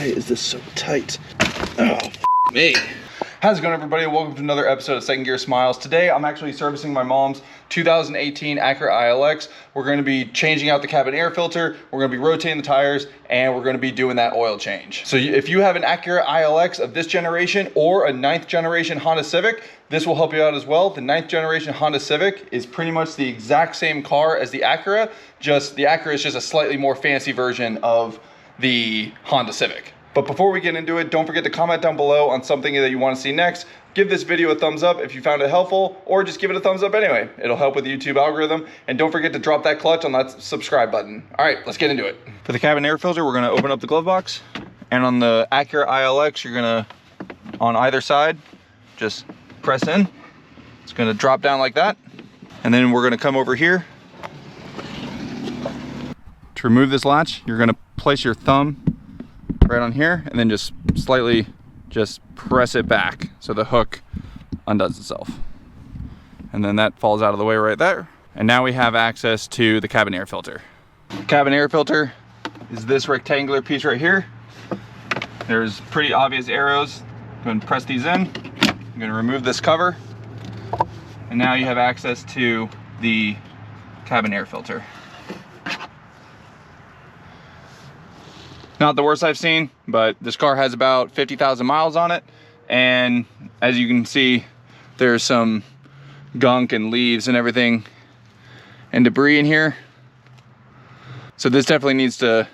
Why is this so tight? Oh, me. How's it going, everybody? Welcome to another episode of Second Gear Smiles. Today, I'm actually servicing my mom's 2018 Acura ILX. We're going to be changing out the cabin air filter. We're going to be rotating the tires, and we're going to be doing that oil change. So if you have an Acura ILX of this generation or a 9th generation Honda Civic, this will help you out as well. The 9th generation Honda Civic is pretty much the exact same car as the Acura, just the Acura is just a slightly more fancy version of the Honda Civic. But before we get into it, don't forget to comment down below on something that you want to see next. Give this video a thumbs up if you found it helpful, or just give it a thumbs up anyway. It'll help with the YouTube algorithm. And don't forget to drop that clutch on that subscribe button. All right, let's get into it. For the cabin air filter, we're gonna open up the glove box. And on the Acura ILX, you're gonna, on either side, just press in. It's gonna drop down like that. And then we're gonna come over here. To remove this latch, you're gonna place your thumb right on here and then just slightly just press it back so the hook undoes itself. And then that falls out of the way right there. And now we have access to the cabin air filter. Cabin air filter is this rectangular piece right here. There's pretty obvious arrows. I'm going to press these in. I'm going to remove this cover. And now you have access to the cabin air filter. Not the worst I've seen, but this car has about 50,000 miles on it. And as you can see, there's some gunk and leaves and everything and debris in here. So this definitely needs to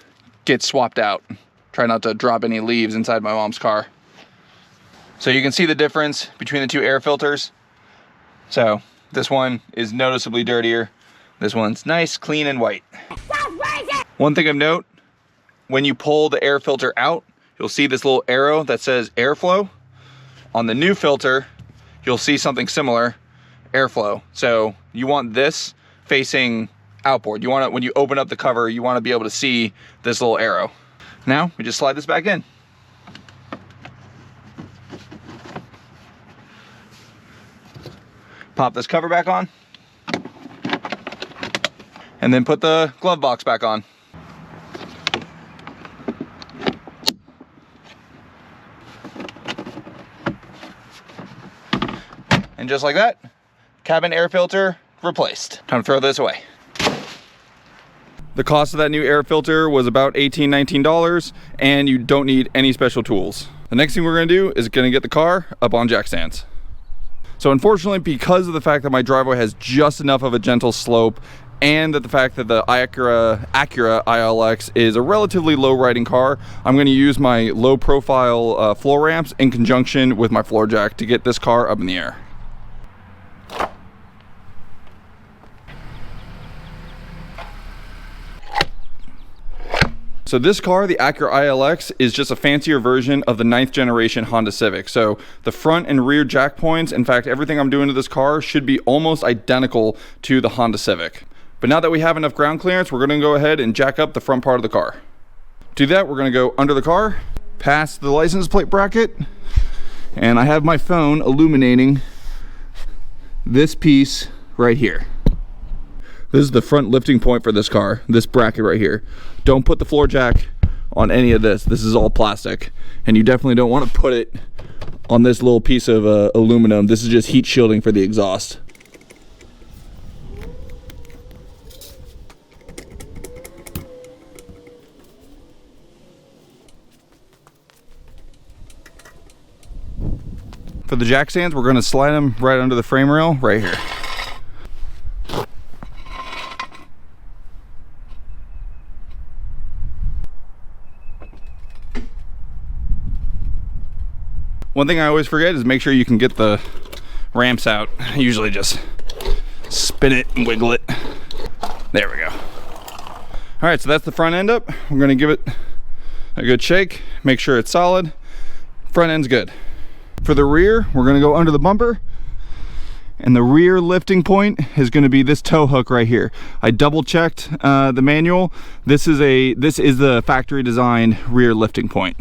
get swapped out. Try not to drop any leaves inside my mom's car. So you can see the difference between the two air filters. So this one is noticeably dirtier. This one's nice, clean, and white. One thing of note, when you pull the air filter out, you'll see this little arrow that says airflow. On the new filter, you'll see something similar, airflow. So you want this facing outboard. You want it, when you open up the cover, you want to be able to see this little arrow. Now, we just slide this back in. Pop this cover back on. And then put the glove box back on. And just like that, cabin air filter replaced. Time to throw this away. The cost of that new air filter was about $18, $19, and you don't need any special tools. The next thing we're gonna do is gonna get the car up on Jackstands. So unfortunately, because of the fact that my driveway has just enough of a gentle slope, and that the fact that the Acura ILX is a relatively low riding car, I'm going to use my low profile floor ramps in conjunction with my floor jack to get this car up in the air. So this car, the Acura ILX, is just a fancier version of the 9th generation Honda Civic. So the front and rear jack points, in fact, everything I'm doing to this car should be almost identical to the Honda Civic. But now that we have enough ground clearance, we're gonna go ahead and jack up the front part of the car. To do that, we're gonna go under the car, past the license plate bracket, and I have my phone illuminating this piece right here. This is the front lifting point for this car, this bracket right here. Don't put the floor jack on any of this. This is all plastic. And you definitely don't want to put it on this little piece of aluminum. This is just heat shielding for the exhaust. For the jack stands, we're going to slide them right under the frame rail right here. One thing I always forget is make sure you can get the ramps out. I usually just spin it and wiggle it. There we go. All right, so that's the front end up. We're going to give it a good shake, make sure it's solid. Front end's good. For the rear, we're going to go under the bumper, and the rear lifting point is going to be this tow hook right here. I double checked the manual. This is the factory designed rear lifting point.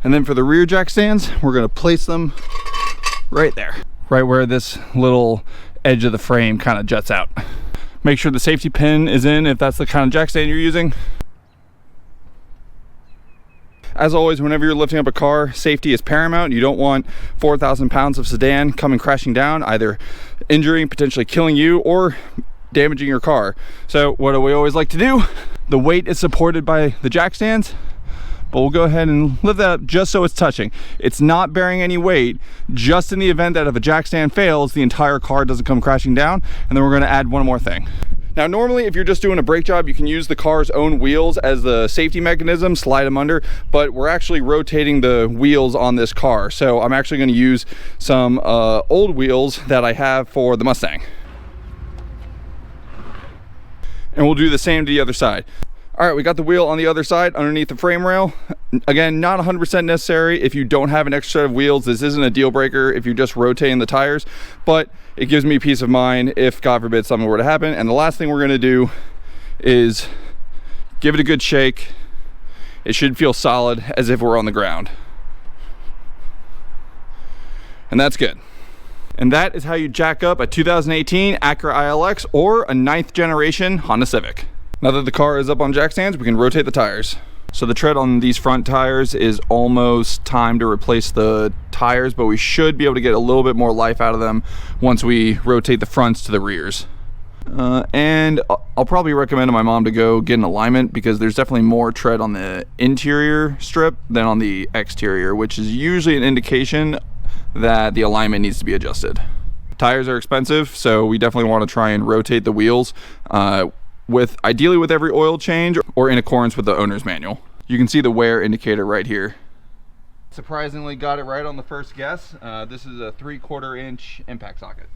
And then for the rear jack stands, we're going to place them right there. right where this little edge of the frame kind of juts out. Make sure the safety pin is in if that's the kind of jack stand you're using. As always, whenever you're lifting up a car, safety is paramount. You don't want 4,000 pounds of sedan coming crashing down, either injuring, potentially killing you, or damaging your car. So what do we always like to do? The weight is supported by the jack stands, but we'll go ahead and lift that up just so it's touching. It's not bearing any weight, just in the event that if a jack stand fails, the entire car doesn't come crashing down. And then we're gonna add one more thing. Now, normally if you're just doing a brake job, you can use the car's own wheels as the safety mechanism, slide them under, but we're actually rotating the wheels on this car. So I'm actually gonna use some old wheels that I have for the Mustang. And we'll do the same to the other side. All right, we got the wheel on the other side underneath the frame rail. Again, not 100% necessary if you don't have an extra set of wheels. This isn't a deal breaker if you're just rotating the tires, but it gives me peace of mind if, God forbid, something were to happen. And the last thing we're gonna do is give it a good shake. It should feel solid as if we're on the ground. And that's good. And that is how you jack up a 2018 Acura ILX or a 9th generation Honda Civic. Now that the car is up on jack stands, we can rotate the tires. So the tread on these front tires is almost time to replace the tires, but we should be able to get a little bit more life out of them once we rotate the fronts to the rears. And I'll probably recommend to my mom to go get an alignment, because there's definitely more tread on the interior strip than on the exterior, which is usually an indication that the alignment needs to be adjusted. Tires are expensive, so we definitely want to try and rotate the wheels ideally with every oil change or in accordance with the owner's manual. You can see the wear indicator right here. Surprisingly got it right on the first guess. This is a 3/4 inch impact socket.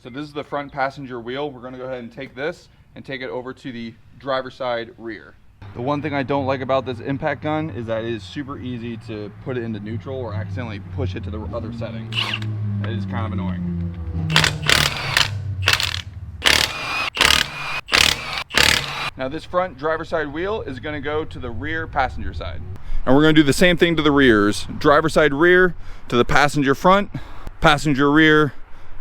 So this is the front passenger wheel. We're gonna go ahead and take this and take it over to the driver's side rear. The one thing I don't like about this impact gun is that it is super easy to put it into neutral or accidentally push it to the other setting. It is kind of annoying. Now this front driver's side wheel is going to go to the rear passenger side. And we're going to do the same thing to the rears. Driver side rear to the passenger front, passenger rear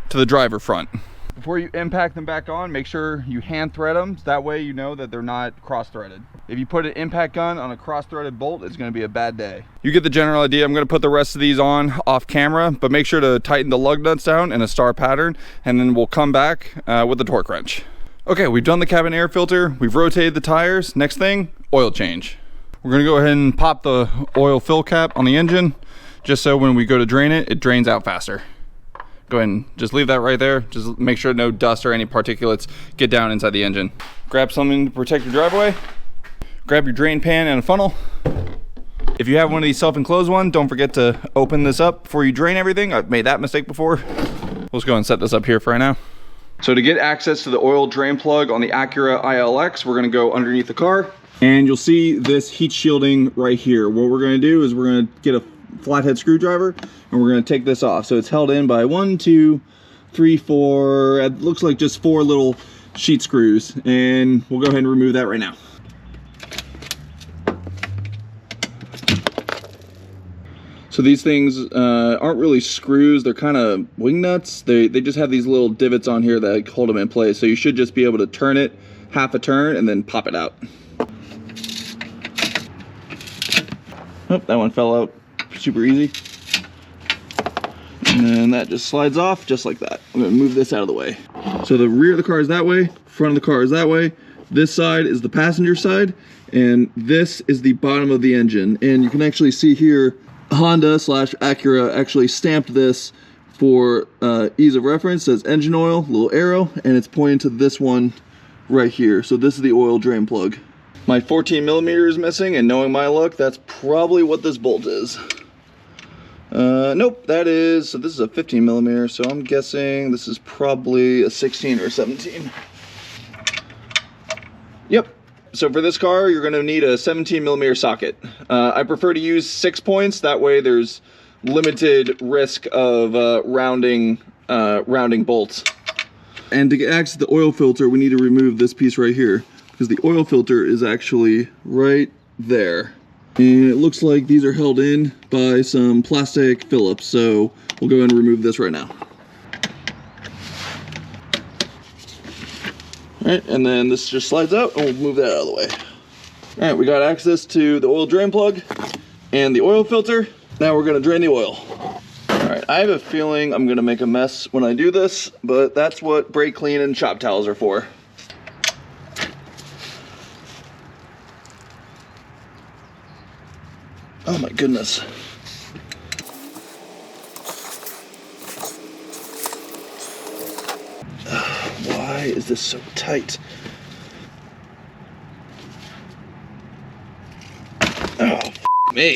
to the driver front. Before you impact them back on, make sure you hand thread them. That way you know that they're not cross-threaded. If you put an impact gun on a cross-threaded bolt, it's gonna be a bad day. You get the general idea. I'm gonna put the rest of these on off camera, but make sure to tighten the lug nuts down in a star pattern, and then we'll come back with the torque wrench. Okay, we've done the cabin air filter. We've rotated the tires. Next thing, oil change. We're gonna go ahead and pop the oil fill cap on the engine, just so when we go to drain it, it drains out faster. Go ahead and just leave that right there. Just make sure no dust or any particulates get down inside the engine. Grab something to protect your driveway. Grab your drain pan and a funnel. If you have one of these self-enclosed ones, don't forget to open this up before you drain everything. I've made that mistake before. Let's go and set this up here for right now. So to get access to the oil drain plug on the Acura ILX, we're gonna go underneath the car. And you'll see this heat shielding right here. What we're gonna do is we're gonna get a flathead screwdriver and we're going to take this off. So it's held in by 1, 2, 3, 4, it looks like just 4 little sheet screws, and we'll go ahead and remove that right now. So these things aren't really screws, they're kind of wing nuts. They just have these little divots on here that hold them in place. So you should just be able to turn it half a turn and then pop it out. Oh, that one fell out super easy. And then that just slides off just like that. I'm gonna move this out of the way. So the rear of the car is that way, front of the car is that way. This side is the passenger side, and this is the bottom of the engine. And you can actually see here, Honda / Acura actually stamped this for ease of reference. It says engine oil, little arrow, and it's pointing to this one right here. So this is the oil drain plug. My 14mm is missing, and knowing my luck, that's probably what this bolt is. Nope, that is, so this is a 15mm, so I'm guessing this is probably a 16 or 17. Yep. So for this car, you're gonna need a 17mm socket. I prefer to use 6 points, that way there's limited risk of rounding bolts. And to get access to the oil filter, we need to remove this piece right here. because the oil filter is actually right there. And it looks like these are held in by some plastic Phillips, so we'll go ahead and remove this right now. All right, and then this just slides out and we'll move that out of the way. All right, we got access to the oil drain plug and the oil filter. Now we're gonna drain the oil. All right, I have a feeling I'm gonna make a mess when I do this, but that's what brake clean and shop towels are for. Oh my goodness. Why is this so tight? Oh, me.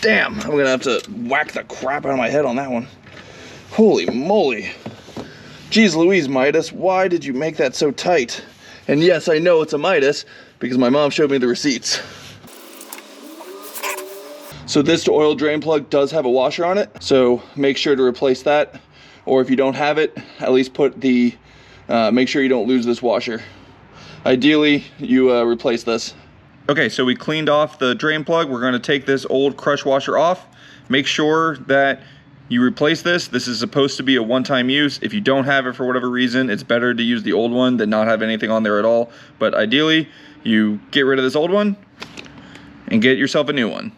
Damn, I'm gonna have to whack the crap out of my head on that one. Holy moly. Jeez Louise, Midas, why did you make that so tight? And yes, I know it's a Midas because my mom showed me the receipts. So this oil drain plug does have a washer on it, so make sure to replace that. Or if you don't have it, at least put the, make sure you don't lose this washer. Ideally, you replace this. Okay, so we cleaned off the drain plug. We're gonna take this old crush washer off. Make sure that you replace this. This is supposed to be a one-time use. If you don't have it for whatever reason, it's better to use the old one than not have anything on there at all. But ideally, you get rid of this old one and get yourself a new one.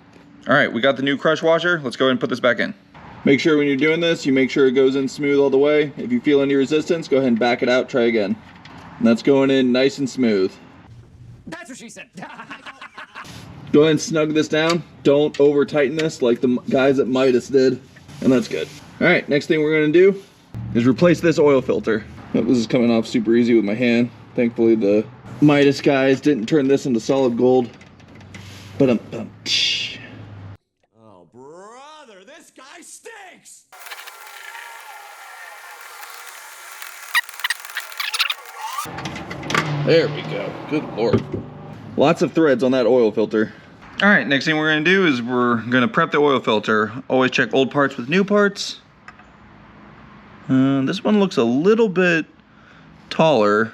All right, we got the new crush washer. Let's go ahead and put this back in. Make sure when you're doing this, you make sure it goes in smooth all the way. If you feel any resistance, go ahead and back it out, try again. And that's going in nice and smooth. That's what she said. Go ahead and snug this down. Don't over tighten this like the guys at Midas did. And that's good. All right, next thing we're gonna do is replace this oil filter. This is coming off super easy with my hand. Thankfully the Midas guys didn't turn this into solid gold. But Oh, brother, this guy stinks! There we go. Good Lord. Lots of threads on that oil filter. All right, next thing we're gonna do is we're gonna prep the oil filter. Always check old parts with new parts. This one looks a little bit taller.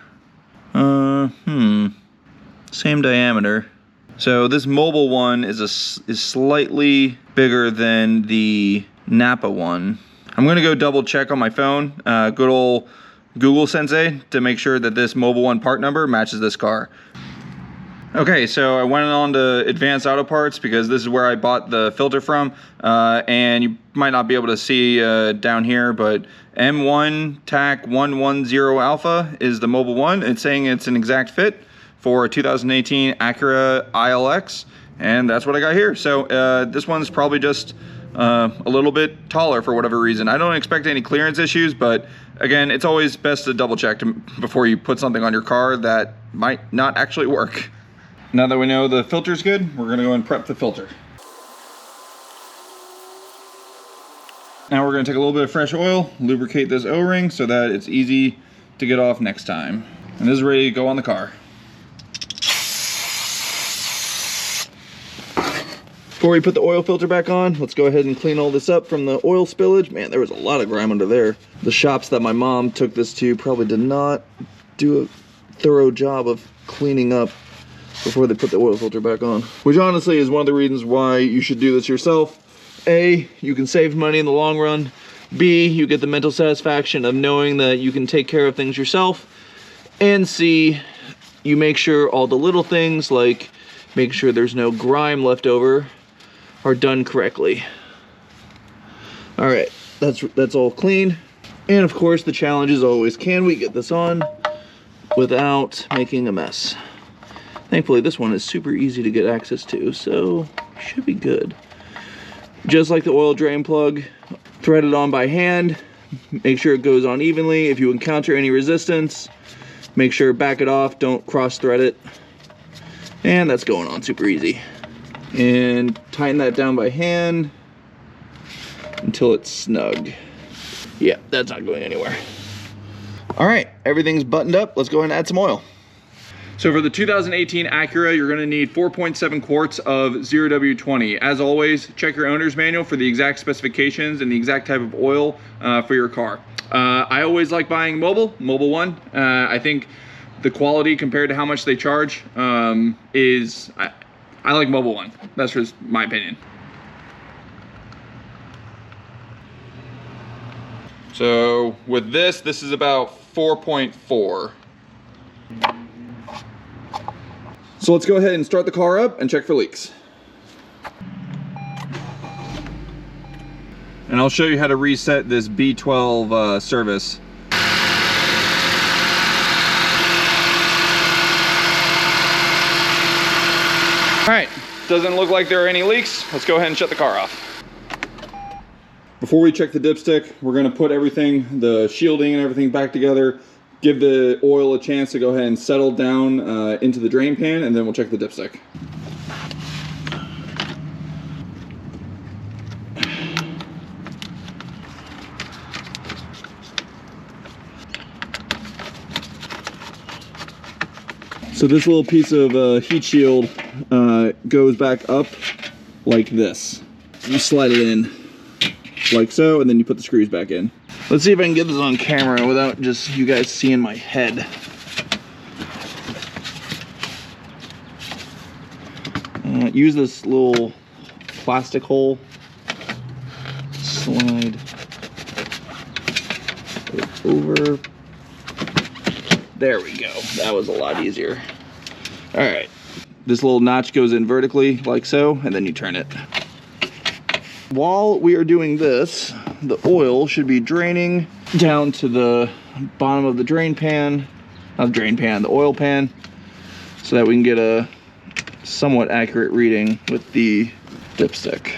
Same diameter. So this mobile one is slightly bigger than the Napa one. I'm gonna go double check on my phone, good old Google Sensei, to make sure that this mobile one part number matches this car. Okay, so I went on to Advanced Auto Parts because this is where I bought the filter from, and you might not be able to see down here, but M1 TAC 110 Alpha is the mobile one. It's saying it's an exact fit for a 2018 Acura ILX, and that's what I got here. So this one's probably just a little bit taller for whatever reason. I don't expect any clearance issues, but again, it's always best to double check before you put something on your car that might not actually work. Now that we know the filter's good, we're gonna go and prep the filter. Now we're gonna take a little bit of fresh oil, lubricate this O-ring so that it's easy to get off next time. And this is ready to go on the car. Before we put the oil filter back on, let's go ahead and clean all this up from the oil spillage. Man, there was a lot of grime under there. The shops that my mom took this to probably did not do a thorough job of cleaning up before they put the oil filter back on. Which honestly is one of the reasons why you should do this yourself. A, you can save money in the long run. B, you get the mental satisfaction of knowing that you can take care of things yourself. And C, you make sure all the little things like make sure there's no grime left over are done correctly. All right, that's all clean. And of course the challenge is always, can we get this on without making a mess? Thankfully this one is super easy to get access to, so should be good. Just like the oil drain plug, thread it on by hand, make sure it goes on evenly. If you encounter any resistance, make sure back it off, don't cross thread it. And that's going on super easy. And tighten that down by hand until it's snug. Yeah, that's not going anywhere. All right, everything's buttoned up. Let's go ahead and add some oil. So for the 2018 Acura, you're gonna need 4.7 quarts of 0W20. As always, check your owner's manual for the exact specifications and the exact type of oil for your car. I always like buying mobile one. I think the quality compared to how much they charge is, I like Mobile One. That's just my opinion. So with this is about 4.4. So let's go ahead and start the car up and check for leaks. And I'll show you how to reset this B12 service. All right, doesn't look like there are any leaks. Let's go ahead and shut the car off. Before we check the dipstick, we're gonna put everything, the shielding and everything back together, give the oil a chance to go ahead and settle down into the drain pan, and then we'll check the dipstick. So this little piece of heat shield goes back up like this. You slide it in like so, and then you put the screws back in. Let's see if I can get this on camera without just you guys seeing my head. Use this little plastic hole. Slide it over. There we go. That was a lot easier. All right. This little notch goes in vertically like so, and then you turn it. While we are doing this, the oil should be draining down to the bottom of the drain pan, not drain pan, the oil pan, so that we can get a somewhat accurate reading with the dipstick.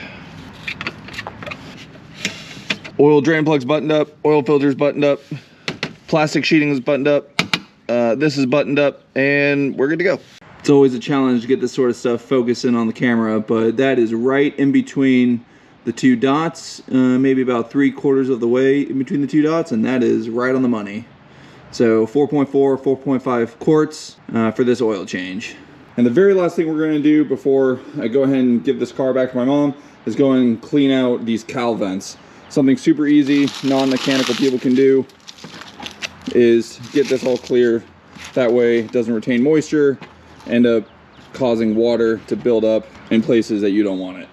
Oil drain plug's buttoned up, oil filter's buttoned up, plastic sheeting is buttoned up, this is buttoned up, and we're good to go. It's always a challenge to get this sort of stuff focusing on the camera, but that is right in between the two dots, maybe about 3/4 of the way in between the two dots, and that is right on the money. So 4.4, 4.5 quarts for this oil change. And the very last thing we're going to do before I go ahead and give this car back to my mom is go and clean out these cowl vents. Something super easy, non-mechanical people can do is get this all clear. That way it doesn't retain moisture, end up causing water to build up in places that you don't want it.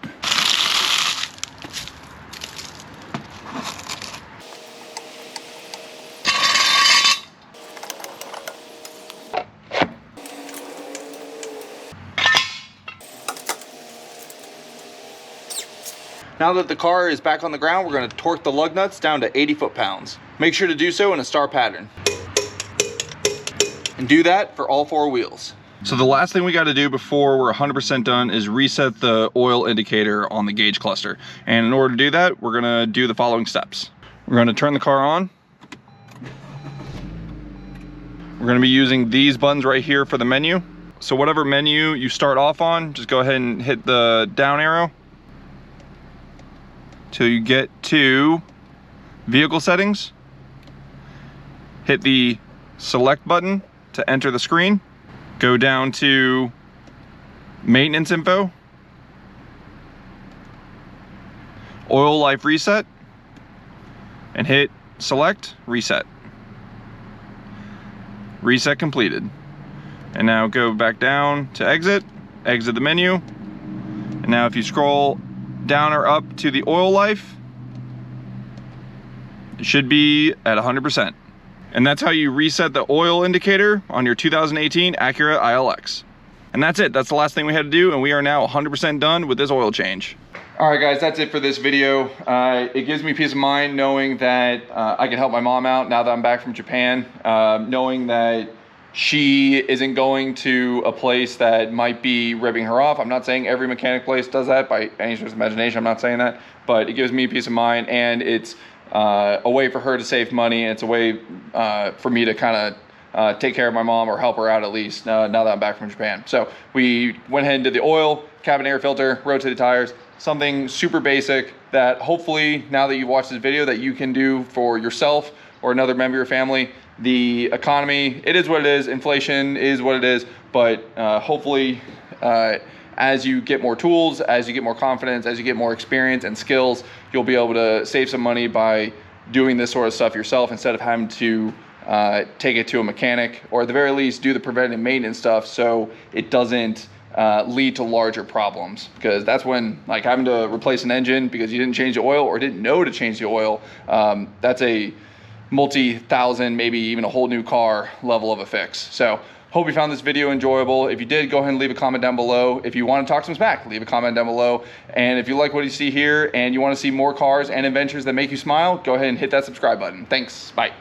Now that the car is back on the ground, we're going to torque the lug nuts down to 80 foot-pounds. Make sure to do so in a star pattern. And do that for all 4 wheels. So the last thing we got to do before we're 100% done is reset the oil indicator on the gauge cluster. And in order to do that, we're going to do the following steps. We're going to turn the car on. We're going to be using these buttons right here for the menu. So whatever menu you start off on, just go ahead and hit the down arrow till you get to vehicle settings. Hit the select button to enter the screen. Go down to maintenance info, oil life reset, and hit select reset. Reset completed. And now go back down to exit the menu. And now if you scroll down or up to the oil life, it should be at 100%. And that's how you reset the oil indicator on your 2018 Acura ILX. And that's it. That's the last thing we had to do, and we are now 100% done with this oil change. All right, guys, that's it for this video. It gives me peace of mind knowing that I can help my mom out now that I'm back from Japan, knowing that she isn't going to a place that might be ripping her off. I'm not saying every mechanic place does that by any sort of imagination. I'm not saying that, but it gives me peace of mind, and it's a way for her to save money, and it's a way for me to kind of take care of my mom or help her out at least now that I'm back from Japan. So we went ahead and did the oil, cabin air filter, rotated tires, something super basic that hopefully now that you've watched this video that you can do for yourself or another member of your family. The economy, it is what it is, inflation is what it is, but hopefully as you get more tools, as you get more confidence, as you get more experience and skills, you'll be able to save some money by doing this sort of stuff yourself instead of having to take it to a mechanic, or at the very least do the preventive maintenance stuff so it doesn't lead to larger problems, because that's when, like, having to replace an engine because you didn't change the oil or didn't know to change the oil, that's a multi-thousand, maybe even a whole new car level of a fix. So hope you found this video enjoyable. If you did, go ahead and leave a comment down below. If you want to talk to us back, leave a comment down below. And if you like what you see here and you want to see more cars and adventures that make you smile, go ahead and hit that subscribe button. Thanks. Bye.